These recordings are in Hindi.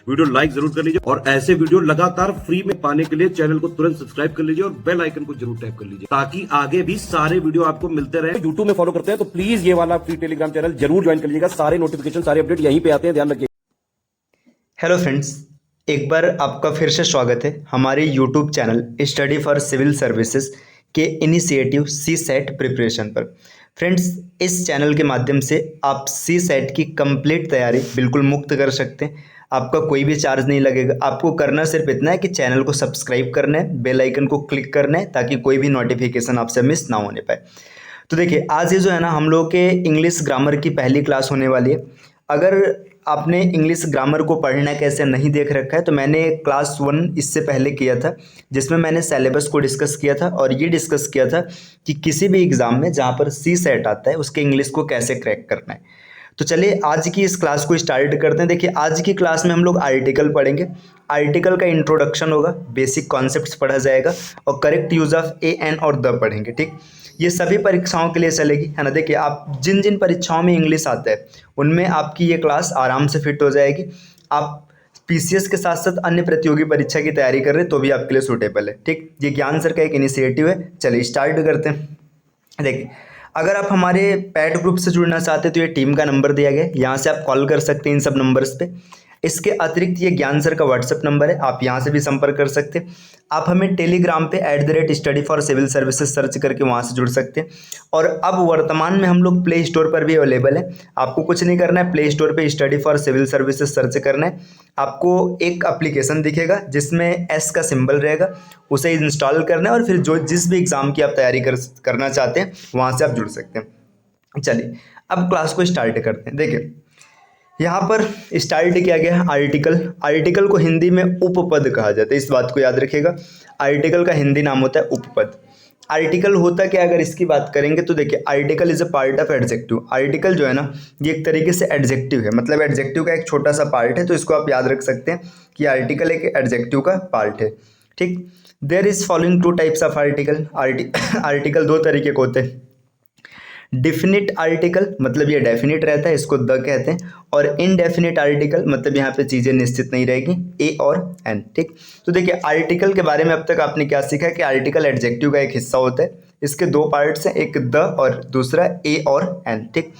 वीडियो लाइक जरूर कर लीजिए और ऐसे वीडियो लगातार फ्री में पाने के लिए चैनल को तुरंत सब्सक्राइब कर लीजिए और बेल आइकन को जरूर टैप कर लीजिए ताकि आगे भी सारे वीडियो आपको मिलते रहे। यूट्यूब में फॉलो करते हैं तो प्लीज ये वाला फ्री टेलीग्राम चैनल जरूर ज्वाइन कर लीजिएगा। सारे नोटिफिकेशन सारे अपडेट यहीं पे आते हैं, ध्यान रखिए। हेलो फ्रेंड्स, एक बार आपका फिर से स्वागत है हमारे YouTube channel study for civil services के इनिशिएटिव सी सेट प्रिपरेशन पर। फ्रेंड्स, इस चैनल के माध्यम से आप सी सेट की कंप्लीट तैयारी बिल्कुल मुफ्त कर सकते हैं। आपका कोई भी चार्ज नहीं लगेगा। आपको करना सिर्फ इतना है कि चैनल को सब्सक्राइब करना है, बेल आइकन को क्लिक करना है ताकि कोई भी नोटिफिकेशन आपसे मिस ना होने पाए। तो देखिए, आज ये जो है ना, हम लोग के इंग्लिश ग्रामर की पहली क्लास होने वाली है। अगर आपने इंग्लिश ग्रामर को पढ़ना कैसे नहीं देख रखा है तो मैंने क्लास 1 इससे पहले किया था, जिसमें मैंने सिलेबस को डिस्कस किया था और ये डिस्कस किया था कि किसी भी एग्ज़ाम में जहाँ पर सी सेट आता है उसके इंग्लिश को कैसे क्रैक करना है। तो चलिए आज की इस क्लास को स्टार्ट करते हैं। देखिए, आज की क्लास में हम लोग आर्टिकल पढ़ेंगे। आर्टिकल का इंट्रोडक्शन होगा, बेसिक कॉन्सेप्ट्स पढ़ा जाएगा और correct use of a an और द पढ़ेंगे। ठीक, ये सभी परीक्षाओं के लिए चलेगी, है ना। देखिए, आप जिन जिन परीक्षाओं में इंग्लिश आता है उनमें आपकी ये क्लास आराम से फिट हो जाएगी। आप पीसीएस के साथ साथ अन्य प्रतियोगी परीक्षा की तैयारी कर रहे हैं तो भी आपके लिए सूटेबल है। ठीक, ये ज्ञान सर का एक इनिशिएटिव है। चलिए स्टार्ट करते हैं। देखिए, अगर आप हमारे पैड ग्रुप से जुड़ना चाहते हैं तो ये टीम का नंबर दिया गया है, यहाँ से आप कॉल कर सकते हैं इन सब नंबर्स पे। इसके अतिरिक्त ये ज्ञान सर का व्हाट्सएप नंबर है, आप यहाँ से भी संपर्क कर सकते हैं। आप हमें टेलीग्राम पे @study for civil services search करके वहाँ से जुड़ सकते हैं। और अब वर्तमान में हम लोग प्ले स्टोर पर भी अवेलेबल है। आपको कुछ नहीं करना है, प्ले स्टोर पे study for civil services search करना है। आपको एक एप्लीकेशन दिखेगा जिसमें एस का सिंबल रहेगा, उसे इंस्टॉल करना है और फिर जो जिस भी एग्ज़ाम की आप तैयारी करना चाहते हैं वहाँ से आप जुड़ सकते हैं। चलिए अब क्लास को स्टार्ट करते हैं। देखिए, यहाँ पर स्टार्ट किया गया है आर्टिकल। आर्टिकल को हिंदी में उपपद कहा जाता है, इस बात को याद रखिएगा। आर्टिकल का हिंदी नाम होता है उपपद। आर्टिकल होता क्या, अगर इसकी बात करेंगे तो देखिए, article is a part of adjective. Article जो है ना, ये एक तरीके से एडजेक्टिव है, मतलब एडजेक्टिव का एक छोटा सा पार्ट है। तो इसको आप याद रख सकते हैं कि आर्टिकल एक एडजेक्टिव का पार्ट है। ठीक, there is following 2 types of article. Article 2 तरीके के होते हैं। डिफिनिट आर्टिकल, मतलब ये डेफिनिट रहता है, इसको द कहते हैं। और इनडेफिनिट आर्टिकल, मतलब यहाँ पे चीज़ें निश्चित नहीं रहेगी, ए और एन। ठीक, तो देखिए, आर्टिकल के बारे में अब तक आपने क्या सीखा कि आर्टिकल एडजेक्टिव का एक हिस्सा होता है। इसके 2 पार्ट्स हैं, एक द और दूसरा ए और एन। ठीक,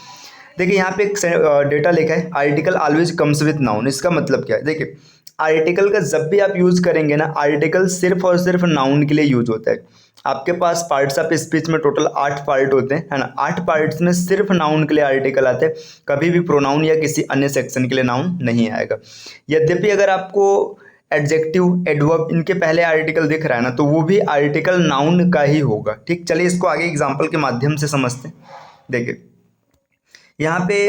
देखिए यहाँ पे एक डेटा लिखा है, article always comes with noun. इसका मतलब क्या है? देखिए, आर्टिकल का जब भी आप यूज़ करेंगे ना, आर्टिकल सिर्फ और सिर्फ नाउन के लिए यूज होता है। आपके पास पार्ट्स ऑफ स्पीच में टोटल 8 पार्ट होते हैं, है ना। 8 पार्ट्स में सिर्फ नाउन के लिए आर्टिकल आते हैं, कभी भी प्रोनाउन या किसी अन्य सेक्शन के लिए नाउन नहीं आएगा। यद्यपि अगर आपको एडजेक्टिव, एडवर्ब इनके पहले आर्टिकल दिख रहा है ना, तो वो भी आर्टिकल नाउन का ही होगा। ठीक, चलिए इसको आगे एग्जाम्पल के माध्यम से समझते हैं। देखिए, यहाँ पे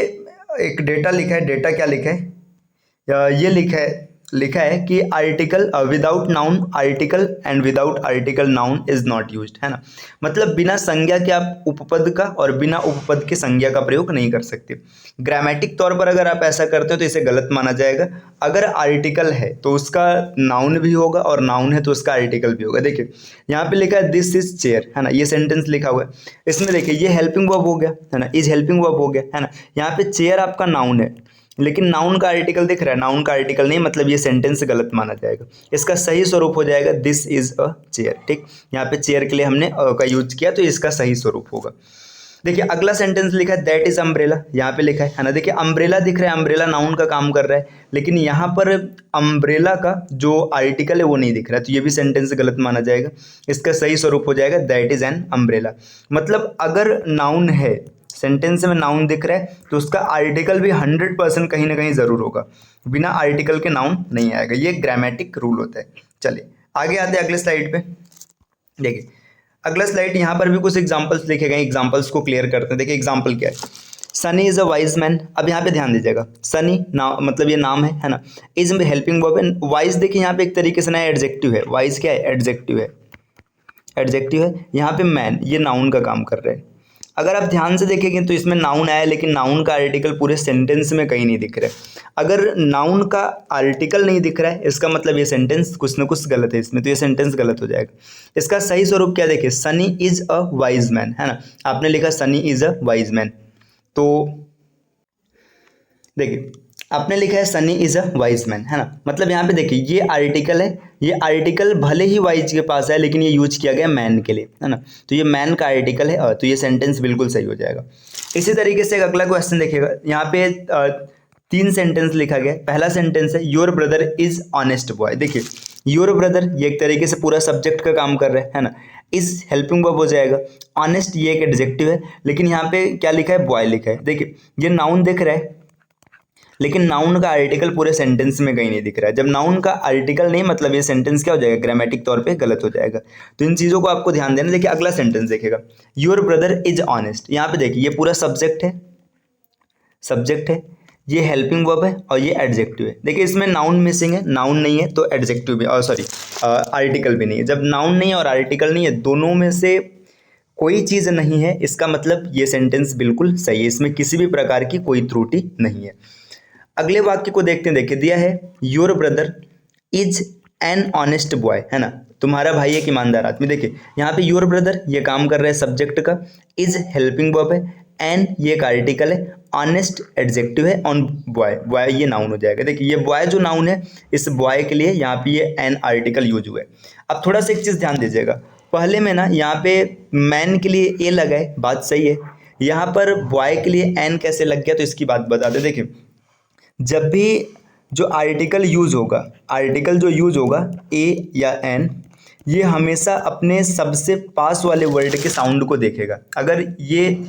एक डेटा लिखा है। डेटा क्या लिखा है? ये लिखा है कि article without noun article and without article noun is not used, है ना। मतलब बिना संज्ञा के आप उपपद का और बिना उपपद के संज्ञा का प्रयोग नहीं कर सकते। ग्रामेटिक तौर पर अगर आप ऐसा करते हो तो इसे गलत माना जाएगा। अगर आर्टिकल है तो उसका नाउन भी होगा और नाउन है तो उसका आर्टिकल भी होगा। देखिए, यहाँ पे लिखा है दिस इज चेयर, है ना, ये सेंटेंस लिखा हुआ है। इसमें देखिए, ये हेल्पिंग वर्ब हो गया, है ना, इज हेल्पिंग वर्ब हो गया, है ना। यहाँ पे चेयर आपका नाउन है, लेकिन नाउन का आर्टिकल दिख रहा है, नाउन का आर्टिकल नहीं, मतलब ये सेंटेंस गलत माना जाएगा। इसका सही स्वरूप हो जाएगा दिस इज अ चेयर। ठीक, यहाँ पे चेयर के लिए हमने का यूज किया तो इसका सही स्वरूप होगा। देखिए, अगला सेंटेंस लिखा है दैट इज अम्ब्रेला, यहाँ पे लिखा है ना। देखिए, अम्ब्रेला दिख रहा है, अम्ब्रेला नाउन का काम कर रहा है, लेकिन यहाँ पर अम्ब्रेला का जो आर्टिकल है वो नहीं दिख रहा है, तो ये भी सेंटेंस गलत माना जाएगा। इसका सही स्वरूप हो जाएगा दैट इज एन अम्ब्रेला। मतलब अगर नाउन है, सेंटेंस में नाउन दिख रहा है, तो उसका आर्टिकल भी 100% कहीं ना कहीं जरूर होगा। बिना आर्टिकल के नाउन नहीं आएगा, ये ग्रामेटिक रूल होता है। चलिए आगे आते हैं अगले स्लाइड पे। देखिए, अगला स्लाइड, यहाँ पर भी कुछ एग्जांपल्स लिखे गए, एग्जांपल्स को क्लियर करते हैं। देखिए, एग्जांपल क्या है? Sunny is a wise man. अब यहाँ पे ध्यान दीजिएगा, सनी नाम, मतलब ये नाम है ना। Is helping verb and wise, देखिए यहाँ पे एक तरीके से नया एडजेक्टिव है। वाइज क्या है? एडजेक्टिव है, एडजेक्टिव है। यहाँ पे मैन, ये नाउन का काम कर रहे हैं। अगर आप ध्यान से देखेंगे तो इसमें नाउन आया, लेकिन नाउन का आर्टिकल पूरे सेंटेंस में कहीं नहीं दिख रहा है। अगर नाउन का आर्टिकल नहीं दिख रहा है, इसका मतलब ये सेंटेंस कुछ ना कुछ गलत है इसमें, तो ये सेंटेंस गलत हो जाएगा। इसका सही स्वरूप क्या, देखिए, Sunny is a wise man, है ना। आपने लिखा Sunny is a wise man, तो देखिए आपने लिखा है Sunny is a wise man, है ना। मतलब यहाँ पे देखिए ये आर्टिकल है, ये आर्टिकल भले ही वाइज के पास है लेकिन ये यूज किया गया मैन के लिए, है ना। तो ये मैन का आर्टिकल है, तो ये सेंटेंस बिल्कुल सही हो जाएगा। इसी तरीके से एक अगला क्वेश्चन देखिएगा, यहाँ पे 3 सेंटेंस लिखा गया है। पहला सेंटेंस है your brother is honest boy. देखिए योर ब्रदर ये एक तरीके से पूरा सब्जेक्ट का काम कर रहा है ना। इज हेल्पिंग वर्ब हो जाएगा। ऑनेस्ट ये एक एडजेक्टिव है, लेकिन यहाँ पे क्या लिखा है, बॉय लिखा है। देखिए ये नाउन दिख रहा है, लेकिन नाउन का आर्टिकल पूरे सेंटेंस में कहीं नहीं दिख रहा है। जब नाउन का आर्टिकल नहीं, मतलब ये सेंटेंस क्या हो जाएगा, ग्रामेटिक तौर पे गलत हो जाएगा। तो इन चीज़ों को आपको ध्यान देना। देखिए अगला सेंटेंस देखेगा, योर ब्रदर इज ऑनेस्ट। यहाँ पे देखिए ये पूरा सब्जेक्ट है, सब्जेक्ट है, ये हेल्पिंग वर्ब है और ये एडजेक्टिव है। देखिए इसमें नाउन मिसिंग है, नाउन नहीं है तो एडजेक्टिव भी, और सॉरी आर्टिकल भी नहीं है। जब नाउन नहीं है और आर्टिकल नहीं है, दोनों में से कोई चीज़ नहीं है, इसका मतलब ये सेंटेंस बिल्कुल सही है, इसमें किसी भी प्रकार की कोई त्रुटि नहीं है। अगले वाक्य को देखते हैं। देखिए दिया है your brother is an honest boy, है ना। तुम्हारा भाई एक ईमानदार आदमी। देखिए यहाँ पे योर ब्रदर ये काम कर रहा है सब्जेक्ट का, इज हेल्पिंग वर्ब है, एन ये एक आर्टिकल है, ऑनेस्ट एडजेक्टिव है, ऑन बॉय बॉय ये नाउन हो जाएगा। देखिए ये बॉय जो नाउन है, इस बॉय के लिए यहाँ पे ये एन आर्टिकल यूज हुआ है। अब थोड़ा सा एक चीज़ ध्यान दीजिएगा, पहले में ना यहाँ पे मैन के लिए ए लगा है, बात सही है। यहाँ पर बॉय के लिए एन कैसे लग गया, तो इसकी बात बता दे। देखिए जब भी जो आर्टिकल यूज़ होगा, आर्टिकल जो यूज़ होगा ए या एन, ये हमेशा अपने सबसे पास वाले वर्ड के साउंड को देखेगा। अगर ये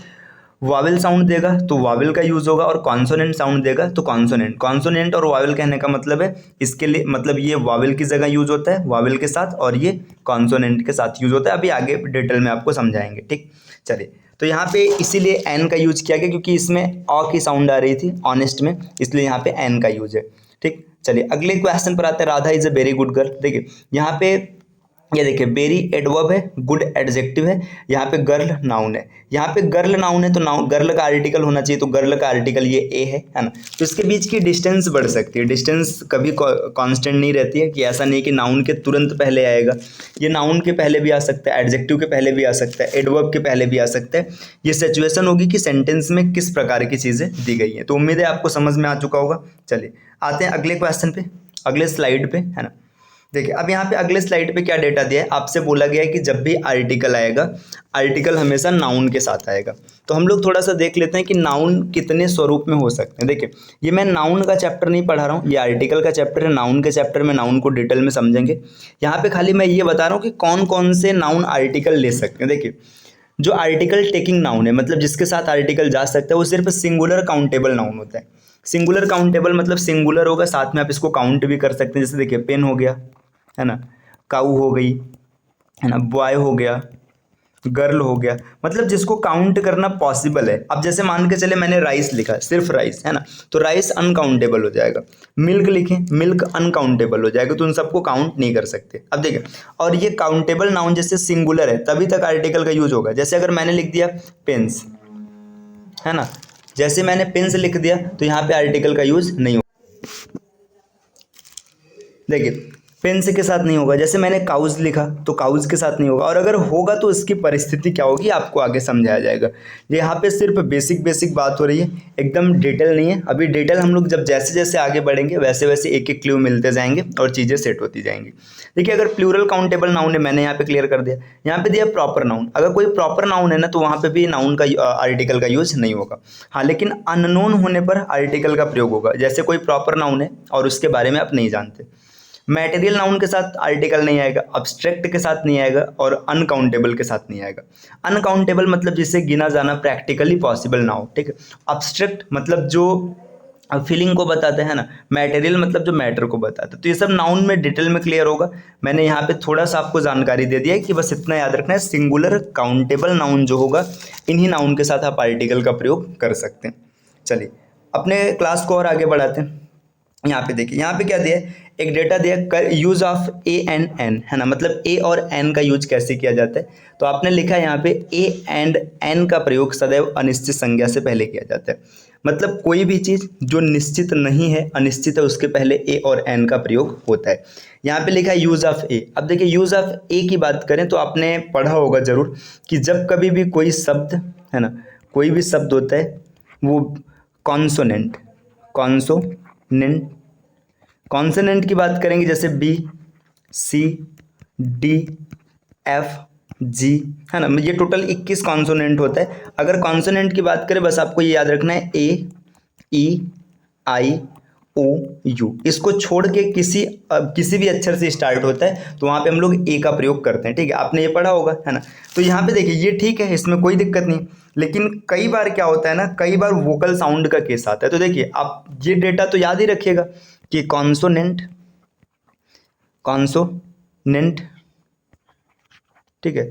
वावेल साउंड देगा तो वावेल का यूज़ होगा, और कॉन्सोनेंट साउंड देगा तो कॉन्सोनेंट। कॉन्सोनेंट और वावेल कहने का मतलब है, इसके लिए मतलब ये वावेल की जगह यूज़ होता है वावेल के साथ, और ये कॉन्सोनेंट के साथ यूज़ होता है। अभी आगे डिटेल में आपको समझाएंगे, ठीक। चलिए तो यहाँ पे इसीलिए एन का यूज किया गया, क्योंकि इसमें अ की साउंड आ रही थी ऑनेस्ट में, इसलिए यहाँ पे एन का यूज है, ठीक। चलिए अगले क्वेश्चन पर आते हैं। Radha is a very good girl. देखिए यहाँ पे ये देखिए वेरी एडवर्ब है, गुड एडजेक्टिव है, यहाँ पे गर्ल नाउन है। यहाँ पे गर्ल नाउन है तो नाउन गर्ल का आर्टिकल होना चाहिए, तो गर्ल का आर्टिकल ये ए है ना। तो इसके बीच की डिस्टेंस बढ़ सकती है, डिस्टेंस कभी कांस्टेंट नहीं रहती है, कि ऐसा नहीं कि नाउन के तुरंत पहले आएगा। ये नाउन के पहले भी आ सकता है, एडजेक्टिव के पहले भी आ सकता है, एडवर्ब के पहले भी आ सकता है। ये सिचुएशन होगी कि सेंटेंस में किस प्रकार की चीज़ें दी गई हैं। तो उम्मीद है आपको समझ में आ चुका होगा। चलिए आते हैं अगले क्वेश्चन पे, अगले स्लाइड पे, है ना। देखिए अब यहाँ पे अगले स्लाइड पे क्या डेटा दिया है, आपसे बोला गया है कि जब भी आर्टिकल आएगा, आर्टिकल हमेशा नाउन के साथ आएगा। तो हम लोग थोड़ा सा देख लेते हैं कि नाउन कितने स्वरूप में हो सकते हैं। देखिए ये मैं नाउन का चैप्टर नहीं पढ़ा रहा हूँ, ये आर्टिकल का चैप्टर है। नाउन के चैप्टर में नाउन को डिटेल में समझेंगे। यहाँ पे खाली मैं ये बता रहा हूँ कि कौन कौन से नाउन आर्टिकल ले सकते हैं। देखिए जो आर्टिकल टेकिंग नाउन है, मतलब जिसके साथ आर्टिकल जा सकता है, वो सिर्फ सिंगुलर काउंटेबल नाउन होता है। सिंगुलर काउंटेबल मतलब सिंगुलर होगा, साथ में आप इसको काउंट भी कर सकते हैं। जैसे देखिए पेन हो गया, है ना, काऊ हो गई, है ना, बॉय हो गया, गर्ल हो गया, मतलब जिसको काउंट करना पॉसिबल है। अब जैसे मान के चले मैंने राइस लिखा, सिर्फ राइस, है ना, तो राइस अनकाउंटेबल हो जाएगा। मिल्क लिखे, मिल्क अनकाउंटेबल हो जाएगा, तो उन सबको काउंट नहीं कर सकते। अब देखिए और ये काउंटेबल नाउन जैसे सिंगुलर है तभी तक आर्टिकल का यूज होगा। जैसे अगर मैंने लिख दिया पेन्स, है ना, जैसे मैंने पेन्स लिख दिया तो यहाँ पे आर्टिकल का यूज नहीं होगा। देखिए पेन्स के साथ नहीं होगा। जैसे मैंने काउज लिखा तो काउज के साथ नहीं होगा, और अगर होगा तो इसकी परिस्थिति क्या होगी आपको आगे समझाया जाएगा। यहाँ पे सिर्फ बेसिक बात हो रही है, एकदम डिटेल नहीं है। अभी डिटेल हम लोग जब जैसे जैसे आगे बढ़ेंगे वैसे वैसे एक एक क्लू मिलते जाएंगे और चीज़ें सेट होती जाएंगी। देखिए अगर प्लूरल काउंटेबल नाउन है, मैंने यहाँ पे क्लियर कर दिया। यहाँ पे दिया प्रॉपर नाउन, अगर कोई प्रॉपर नाउन है ना तो वहाँ पे भी नाउन का आर्टिकल का यूज नहीं होगा। हाँ लेकिन अननोन होने पर आर्टिकल का प्रयोग होगा। जैसे कोई प्रॉपर नाउन है और उसके बारे में आप नहीं जानते, मटेरियल नाउन के साथ आर्टिकल नहीं आएगा, अब्स्ट्रैक्ट के साथ नहीं आएगा, और अनकाउंटेबल के साथ नहीं आएगा। अनकाउंटेबल मतलब जिसे गिना जाना प्रैक्टिकली पॉसिबल ना हो, ठीक है। अब्स्ट्रैक्ट मतलब जो फीलिंग को बताते हैं ना, मटेरियल मतलब जो मैटर को बताता है। तो ये सब नाउन में डिटेल में क्लियर होगा। मैंने यहाँ पे थोड़ा सा आपको जानकारी दे दिया है कि बस इतना याद रखना है, सिंगुलर काउंटेबल नाउन जो होगा, इन्हीं नाउन के साथ आप आर्टिकल का प्रयोग कर सकते हैं। चलिए अपने क्लास को और आगे बढ़ाते हैं। यहाँ पे देखिए, यहाँ पे क्या दिया है, एक डेटा दिया use of a and an, है ना, मतलब ए और एन का यूज कैसे किया जाता है। तो आपने लिखा है यहाँ पे ए एंड एन का प्रयोग सदैव अनिश्चित संज्ञा से पहले किया जाता है। मतलब कोई भी चीज़ जो निश्चित नहीं है, अनिश्चित है, उसके पहले ए और एन का प्रयोग होता है। यहाँ पे लिखा है यूज ऑफ ए। अब देखिए यूज ऑफ ए की बात करें तो आपने पढ़ा होगा जरूर कि जब कभी भी कोई शब्द, है ना, कोई भी शब्द होता है वो कॉन्सोनेंट कॉन्सोनेंट। कॉन्सोनेंट की बात करेंगे जैसे बी, सी, डी, एफ, जी, है ना। ये टोटल 21 कॉन्सोनेंट होता है। अगर कॉन्सोनेंट की बात करें, बस आपको ये याद रखना है ए, ई, आई, ओ, यू। इसको छोड़ के किसी भी अक्षर से स्टार्ट होता है तो वहाँ पे हम लोग ए का प्रयोग करते हैं, ठीक है। आपने ये पढ़ा होगा, है ना। तो यहाँ पे देखिए ये ठीक है, इसमें कोई दिक्कत नहीं। लेकिन कई बार क्या होता है ना, कई बार वोकल साउंड का केस आता है। तो देखिए आप ये डेटा तो याद ही रखिएगा कि कॉन्सोनेंट, कॉन्सोनेंट, ठीक है,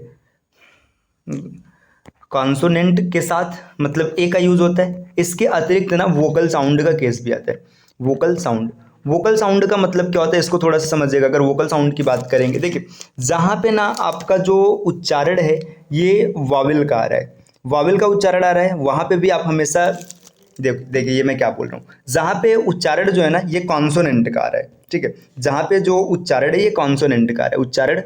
कॉन्सोनेंट के साथ मतलब ए का यूज होता है। इसके अतिरिक्त ना वोकल साउंड का केस भी आता है। वोकल साउंड, वोकल साउंड का मतलब क्या होता है, इसको थोड़ा सा समझिएगा। अगर वोकल साउंड की बात करेंगे, देखिए जहाँ पे ना आपका जो उच्चारण है ये वावेल का आ रहा है, वावेल का उच्चारण आ रहा है, वहाँ पे भी आप हमेशा देखिए ये मैं क्या बोल रहा हूँ, जहाँ पे उच्चारण जो है ना ये कॉन्सोनेंट का आ रहा है, ठीक है। जहाँ पे जो उच्चारण है ये कॉन्सोनेंट का आ रहा है, उच्चारण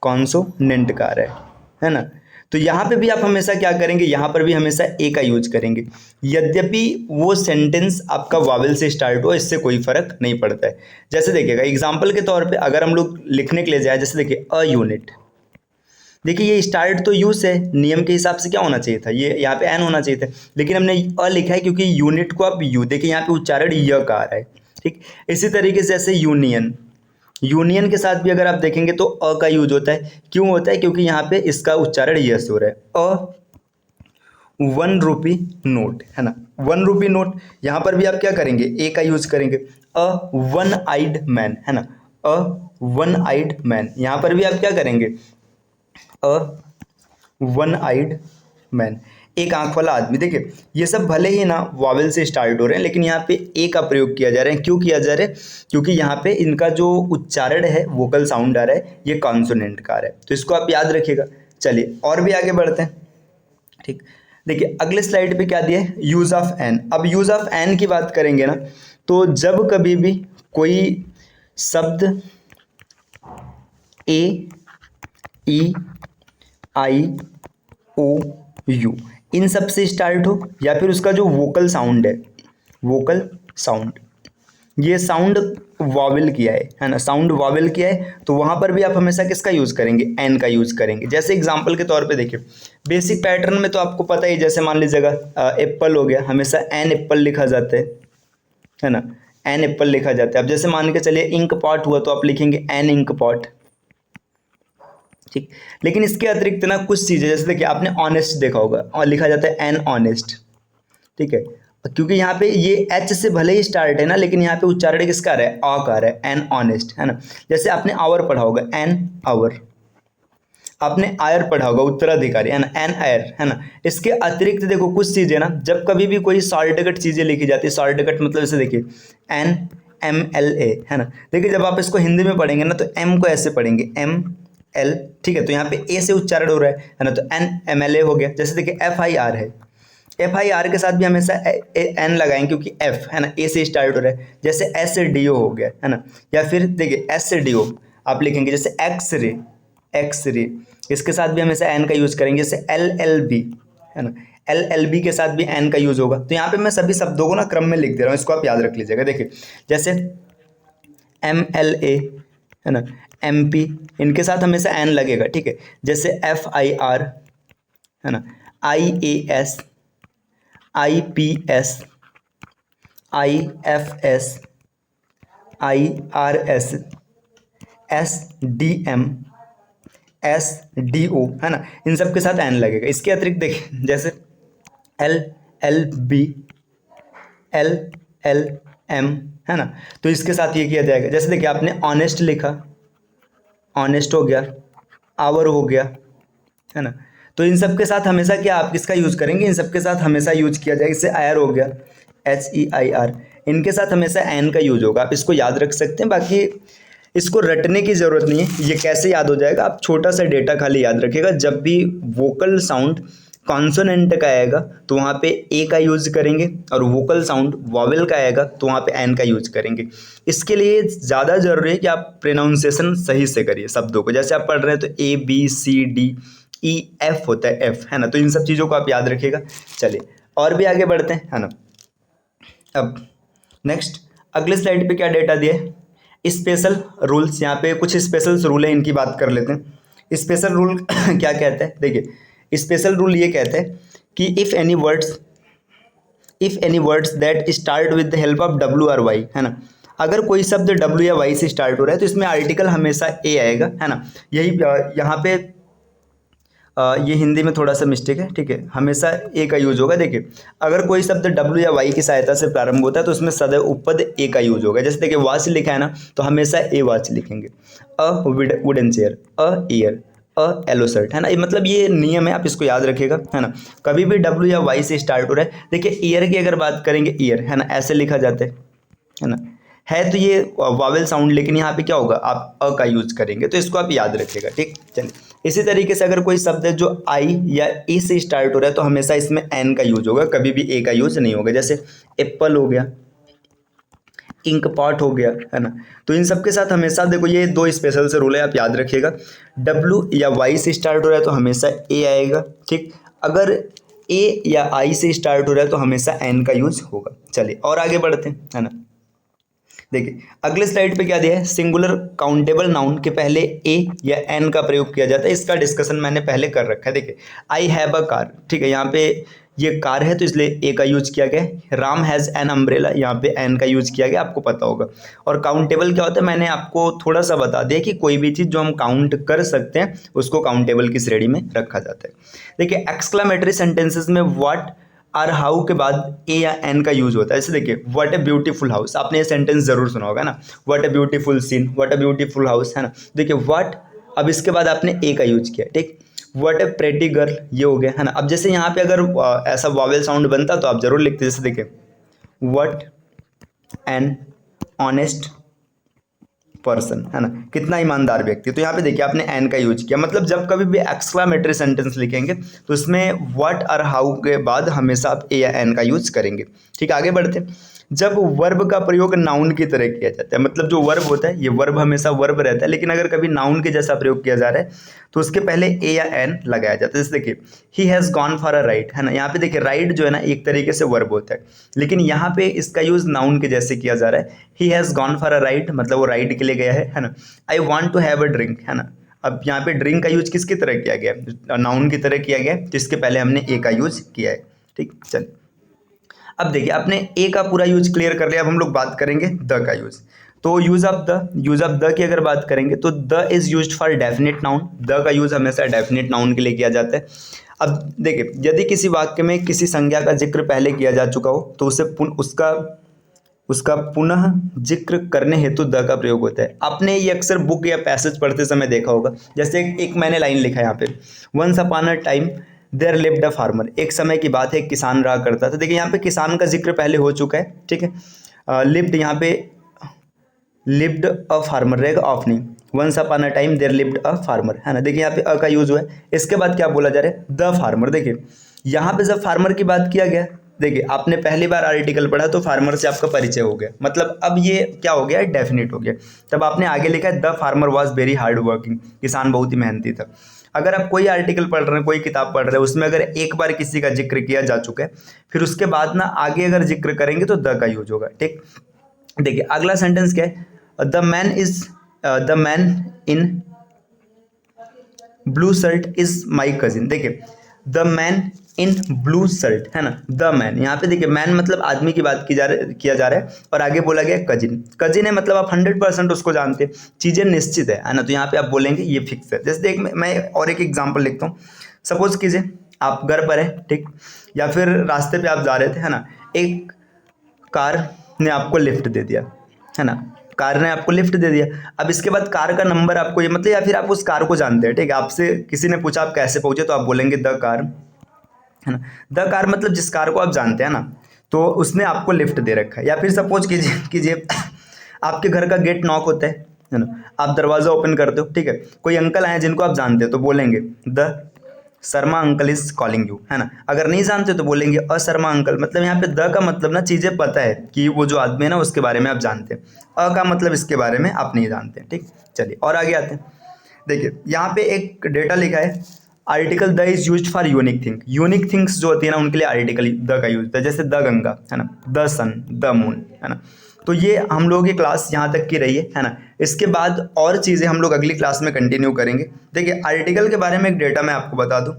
कॉन्सोनेंट का आ रहा है ना। तो यहाँ पे भी आप हमेशा क्या करेंगे, यहाँ पर भी हमेशा ए का यूज करेंगे। यद्यपि वो सेंटेंस आपका वावेल से स्टार्ट हो, इससे कोई फर्क नहीं पड़ता है। जैसे देखिएगा एग्जाम्पल के तौर पे अगर हम लोग लिखने के लिए जाए, जैसे देखिए अ यूनिट, देखिए ये स्टार्ट तो यू से, नियम के हिसाब से क्या होना चाहिए था, ये यहाँ पे एन होना चाहिए था, लेकिन हमने अ लिखा है क्योंकि यूनिट को आप यू, देखिए यहाँ पे उच्चारण य का आ रहा है, ठीक। इसी तरीके से जैसे यूनियन, यूनियन के साथ भी अगर आप देखेंगे तो अ का यूज होता है। क्यों होता है, क्योंकि यहाँ पे इसका उच्चारण यस हो रहा है। अ 1 रुपी नोट, है ना, 1 रुपी नोट, यहाँ पर भी आप क्या करेंगे, ए का यूज करेंगे। अ 1 आइड मैन, है ना, अ 1 आइड मैन, यहाँ पर भी आप क्या करेंगे, अ 1 आइड मैन, एक आंख वाला आदमी। देखिए ये सब भले ही ना वावेल से स्टार्ट हो रहे हैं, लेकिन यहाँ पे ए का प्रयोग किया जा रहा है। क्यों किया जा रहा है, क्योंकि यहाँ पे इनका जो उच्चारण है, वोकल साउंड आ रहा है, ये कॉन्सोनेंट का आ रहा है। तो इसको आप याद रखिएगा। चलिए और भी आगे बढ़ते हैं, ठीक। देखिए अगले स्लाइड पे क्या दिया है, यूज ऑफ एन। अब यूज ऑफ एन की बात करेंगे ना, तो जब कभी भी कोई शब्द ए, ई, आई, ओ, यू इन सब से स्टार्ट हो, या फिर उसका जो वोकल साउंड है, वोकल साउंड, ये साउंड वावेल किया है ना, साउंड वावेल किया है, तो वहाँ पर भी आप हमेशा किसका यूज़ करेंगे, एन का यूज़ करेंगे। जैसे एग्जांपल के तौर पे देखिए बेसिक पैटर्न में तो आपको पता ही, जैसे मान लीजिएगा एप्पल हो गया, हमेशा एन एप्पल लिखा जाता है ना, एन एप्पल लिखा जाता है। अब जैसे मान के चलिए इंक पॉट हुआ तो आप लिखेंगे एन इंक पॉट, ठीक। लेकिन इसके अतिरिक्त ना कुछ चीज़ें, जैसे देखिए आपने ऑनेस्ट देखा होगा और लिखा जाता है एन ऑनेस्ट, ठीक है, क्योंकि यहाँ पे ये एच से भले ही स्टार्ट है ना, लेकिन यहाँ पे उच्चारण किसका आ रहा है, अ का आ रहा है, एन ऑनेस्ट, है ना। जैसे आपने आवर पढ़ा होगा, एन आवर, आपने आयर पढ़ा होगा, उत्तराधिकारी, है ना, एन आयर, है ना। इसके अतिरिक्त देखो कुछ चीज़ें ना, जब कभी भी कोई शॉर्टकट चीज़ें लिखी जाती है, शॉर्टकट मतलब जैसे देखिए एन एम एल ए, है ना। देखिए जब आप इसको हिंदी में पढ़ेंगे ना, तो एम को ऐसे पढ़ेंगे एम एल, ठीक है, तो यहाँ पे ए से उच्चारण हो रहा है ना, तो एन एम एल ए हो गया। जैसे देखिए एफ आई आर है, एफ आई आर के साथ भी हमेशा एन लगाएंगे, क्योंकि एफ है ना ए से स्टार्ट हो रहा है। जैसे एस से डी ओ हो गया, है ना, या फिर देखिए एस से डी ओ आप लिखेंगे, जैसे एक्स रे, एक्स रे, इसके साथ भी हमेशा एन का यूज करेंगे। जैसे एल एल बी, है ना, एल एल बी के साथ भी एन का यूज होगा। तो यहाँ पे मैं सभी शब्दों को ना क्रम में लिख दे रहा हूँ, इसको आप याद रख लीजिएगा। देखिए जैसे एम एल ए, है ना, एम पी, इनके साथ हमेशा एन लगेगा, ठीक है। जैसे एफ आई आर, है ना, I A S, I P S, I F S, I R S, S D M, S D O, है ना, इन सब के साथ एन लगेगा। इसके अतिरिक्त देखिए जैसे L L B, L L M, है ना, तो इसके साथ ये किया जाएगा। जैसे देखिए आपने ऑनेस्ट लिखा, ऑनेस्ट हो गया, आवर हो गया, है ना, तो इन सब के साथ हमेशा क्या आप किसका यूज़ करेंगे, इन सब के साथ हमेशा यूज किया जाएगा। इससे आयर हो गया, एच ई आई आर, इनके साथ हमेशा एन का यूज होगा। आप इसको याद रख सकते हैं, बाकी इसको रटने की ज़रूरत नहीं है, ये कैसे याद हो जाएगा, आप छोटा सा डेटा खाली याद रखिएगा। जब भी वोकल साउंड कॉन्सोनेंट का आएगा तो वहाँ पे ए का यूज करेंगे, और वोकल साउंड वॉवेल का आएगा तो वहाँ पे एन का यूज करेंगे। इसके लिए ज़्यादा जरूरी है कि आप प्रोनाउंसिएशन सही से करिए शब्दों को। जैसे आप पढ़ रहे हैं तो A B C D E F होता है, एफ, है ना, तो इन सब चीज़ों को आप याद रखिएगा। चलिए और भी आगे बढ़ते हैं, है ना। अब नेक्स्ट अगले स्लाइड पे क्या डेटा दिया है, स्पेशल रूल्स। यहाँ पे कुछ स्पेशल रूल है, इनकी बात कर लेते हैं। स्पेशल रूल क्या कहता है, देखिए स्पेशल रूल ये कहता है कि if any words that start with the help of W और वाई, है ना, अगर कोई शब्द डब्ल्यू या वाई से स्टार्ट हो रहा है तो इसमें आर्टिकल हमेशा ए आएगा, है ना। यही यहाँ पे ये हिंदी में थोड़ा सा मिस्टेक है, ठीक है, हमेशा ए का यूज होगा। देखिए अगर कोई शब्द डब्ल्यू या वाई की सहायता से प्रारंभ होता है तो उसमें सदैव उपपद ए का यूज होगा। जैसे देखिए वॉच लिखा है ना, तो हमेशा ए वॉच लिखेंगे। A wooden chair, a year, a yellow shirt, है ना। ये मतलब ये नियम है, आप इसको याद रखिएगा, है ना। कभी भी डब्ल्यू या वाई से स्टार्ट हो रहा है, देखिए ईयर की अगर बात करेंगे, ईयर, है ना, ऐसे लिखा जाता है ना, है तो ये वावेल साउंड, लेकिन यहाँ पे क्या होगा, आप अ का यूज करेंगे, तो इसको आप याद रखिएगा, ठीक। चलिए इसी तरीके से अगर कोई शब्द है जो आई या ए से स्टार्ट हो रहा है तो हमेशा इसमें एन का यूज होगा, कभी भी ए का यूज नहीं होगा। जैसे एप्पल हो गया, इंक पॉट हो गया, है ना। तो इन सब के साथ हमेशा देखो ये दो स्पेशल से रूल है, आप याद रखिएगा। डब्ल्यू या वाई से स्टार्ट हो रहा है तो हमेशा ए आएगा, ठीक। अगर ए या आई से स्टार्ट हो रहा है तो हमेशा एन का यूज होगा। चलिए और आगे बढ़ते हैं, है ना। देखिए अगले स्लाइड पे क्या दिया है, सिंगुलर काउंटेबल नाउन के पहले ए या एन का प्रयोग किया जाता है। इसका डिस्कशन मैंने पहले कर रखा है। देखिए आई हैव अ कार, ठीक है, यहाँ पे ये कार है तो इसलिए ए का यूज किया गया है। राम हैज़ एन अम्ब्रेला, यहाँ पे एन का यूज किया गया, आपको पता होगा। और काउंटेबल क्या होता है, मैंने आपको थोड़ा सा बता दिया कि कोई भी चीज़ जो हम काउंट कर सकते हैं उसको काउंटेबल की श्रेणी में रखा जाता है। देखिए एक्सक्लामेटरी सेंटेंसेस में व्हाट आर हाउ के बाद ए या एन का यूज होता है। जैसे देखिए व्हाट ए ब्यूटीफुल हाउस, आपने ये सेंटेंस जरूर सुना होगा ना, what a beautiful scene, what a beautiful house, है ना। देखिए व्हाट, अब इसके बाद आपने ए का यूज किया, ठीक। व्हाट ए प्रेटी गर्ल, ये हो गया, है ना। अब जैसे यहाँ पे अगर ऐसा वॉवेल साउंड बनता तो आप जरूर लिखते, जैसे देखिए व्हाट एन ऑनेस्ट पर्सन, है ना, कितना ईमानदार व्यक्ति। तो यहाँ पे देखिए आपने एन का यूज किया, मतलब जब कभी भी एक्सक्लामेटरी सेंटेंस लिखेंगे तो इसमें व्हाट और हाउ के बाद हमेशा आप ए या एन का यूज करेंगे, ठीक। आगे बढ़ते हैं। जब वर्ब का प्रयोग नाउन की तरह किया जाता है, मतलब जो वर्ब होता है ये वर्ब हमेशा वर्ब रहता है, लेकिन अगर कभी नाउन के जैसा प्रयोग किया जा रहा है तो उसके पहले ए या एन लगाया जाता है। जैसे देखिए ही has gone for a ride, है ना। यहाँ पे देखिए राइड जो है ना एक तरीके से वर्ब होता है, लेकिन यहाँ पे इसका यूज नाउन के जैसे किया जा रहा है। He has gone for a ride, मतलब वो राइड के लिए गया है ना। I want to have a drink, है ना। अब यहाँ पे ड्रिंक का यूज किसकी तरह किया गया, नाउन की तरह किया गया, जिसके पहले हमने ए का यूज किया है, ठीक। चलिए अब देखिए आपने ए का पूरा यूज क्लियर कर लिया, अब हम लोग बात करेंगे द का यूज। तो यूज ऑफ द की अगर बात करेंगे तो the is used for definite noun, the का यूज हमेशा डेफिनेट नाउन के लिए किया जाता है। अब देखिए यदि किसी वाक्य में किसी संज्ञा का जिक्र पहले किया जा चुका हो तो उसे उसका पुनः जिक्र करने हेतु द का प्रयोग होता है। आपने ये अक्सर बुक या पैसेज पढ़ते समय देखा होगा। जैसे एक मैंने लाइन लिखा है यहाँ पे, once upon a time there lived a farmer, एक समय की बात है, एक किसान रहा करता था। देखिए यहाँ पे किसान का जिक्र पहले हो चुका है, ठीक है। लिव्ड यहाँ पे लिव्ड अ फार्मर रहेगा, ऑफ नहीं। Once upon a time there lived a farmer, है ना। देखिए यहाँ पे अ का यूज हुआ है, इसके बाद क्या बोला जा रहा है, द फार्मर। देखिए यहाँ पे जब फार्मर की बात किया गया, देखिए आपने पहली बार आर्टिकल पढ़ा तो फार्मर से आपका परिचय हो गया, मतलब अब ये क्या हो गया, डेफिनेट हो गया। तब आपने आगे लिखा है the farmer was very hard working, किसान बहुत ही मेहनती था। अगर आप कोई आर्टिकल पढ़ रहे हैं, कोई किताब पढ़ रहे हैं, उसमें अगर एक बार किसी का जिक्र किया जा चुका है, फिर उसके बाद ना आगे अगर जिक्र करेंगे तो द का यूज होगा, ठीक। देखिए अगला सेंटेंस क्या है, the man in blue shirt is my cousin. देखिए the man in blue shirt, है ना, द मैन, यहाँ पे देखिए मैन मतलब आदमी की बात किया जा रहा है, और आगे बोला गया कजिन। कजिन है मतलब आप 100% उसको जानते हैं, चीज़ें निश्चित है ना, तो यहाँ पे आप बोलेंगे ये फिक्स है। जैसे देख मैं और एक एग्जांपल लिखता हूँ। सपोज कीजिए आप घर पर है, ठीक, या फिर रास्ते पे आप जा रहे थे, है ना, एक कार ने आपको लिफ्ट दे दिया, है ना, कार ने आपको लिफ्ट दे दिया। अब इसके बाद कार का नंबर आपको ये मतलब, या फिर आप उस कार को जानते हैं, ठीक है, आपसे किसी ने पूछा आप कैसे पहुंचे, तो आप बोलेंगे द कार, है ना। द कार मतलब जिस कार को आप जानते हैं ना, तो उसने आपको लिफ्ट दे रखा है। या फिर सपोज कीजिए आपके घर का गेट नॉक होता है ना, आप दरवाज़ा ओपन करते हो, ठीक है, कोई अंकल आए जिनको आप जानते हो तो बोलेंगे the Sharma uncle is calling you, है ना। अगर नहीं जानते तो बोलेंगे अ शर्मा अंकल। मतलब यहाँ पे द का मतलब ना चीज़ें पता है कि वो जो आदमी है ना उसके बारे में आप जानते हैं, अ का मतलब इसके बारे में आप नहीं जानते, ठीक। चलिए और आगे आते हैं। देखिए यहाँ पे एक डेटा लिखा है, article the is used for unique thing. Unique things जो होती है ना उनके लिए आर्टिकल द का यूज होता है। जैसे द गंगा, है ना, द सन, द मून, है ना। तो ये हम लोगों की क्लास यहाँ तक की रही है ना। इसके बाद और चीज़ें हम लोग अगली क्लास में कंटिन्यू करेंगे। देखिए आर्टिकल के बारे में एक डेटा मैं आपको बता दूँ,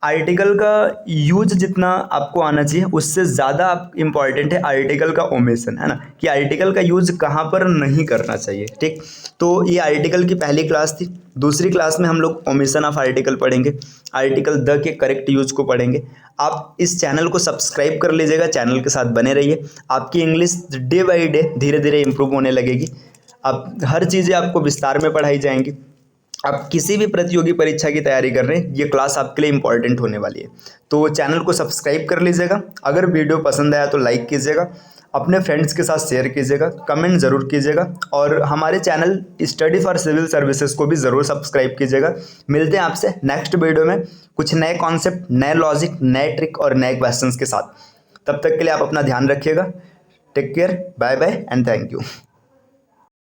आर्टिकल का यूज जितना आपको आना चाहिए उससे ज़्यादा इम्पॉर्टेंट है आर्टिकल का ओमिशन, है ना, कि आर्टिकल का यूज कहाँ पर नहीं करना चाहिए। ठीक, तो ये आर्टिकल की पहली क्लास थी। दूसरी क्लास में हम लोग ओमिशन ऑफ आर्टिकल पढ़ेंगे, आर्टिकल द के करेक्ट यूज को पढ़ेंगे। आप इस चैनल को सब्सक्राइब कर लीजिएगा, चैनल के साथ बने रहिए। आपकी इंग्लिश डे बाई डे धीरे धीरे इम्प्रूव होने लगेगी। अब हर चीज़ें आपको विस्तार में पढ़ाई जाएंगी। आप किसी भी प्रतियोगी परीक्षा की तैयारी कर रहे हैं, ये क्लास आपके लिए इंपॉर्टेंट होने वाली है। तो चैनल को सब्सक्राइब कर लीजिएगा। अगर वीडियो पसंद आया तो लाइक कीजिएगा, अपने फ्रेंड्स के साथ शेयर कीजिएगा, कमेंट ज़रूर कीजिएगा और हमारे channel study for civil services को भी ज़रूर सब्सक्राइब कीजिएगा। मिलते हैं आपसे नेक्स्ट वीडियो में कुछ नए कॉन्सेप्ट, नए लॉजिक, नए ट्रिक और नए क्वेश्चंस के साथ। तब तक के लिए आप अपना ध्यान रखिएगा। Take care, bye bye and thank you.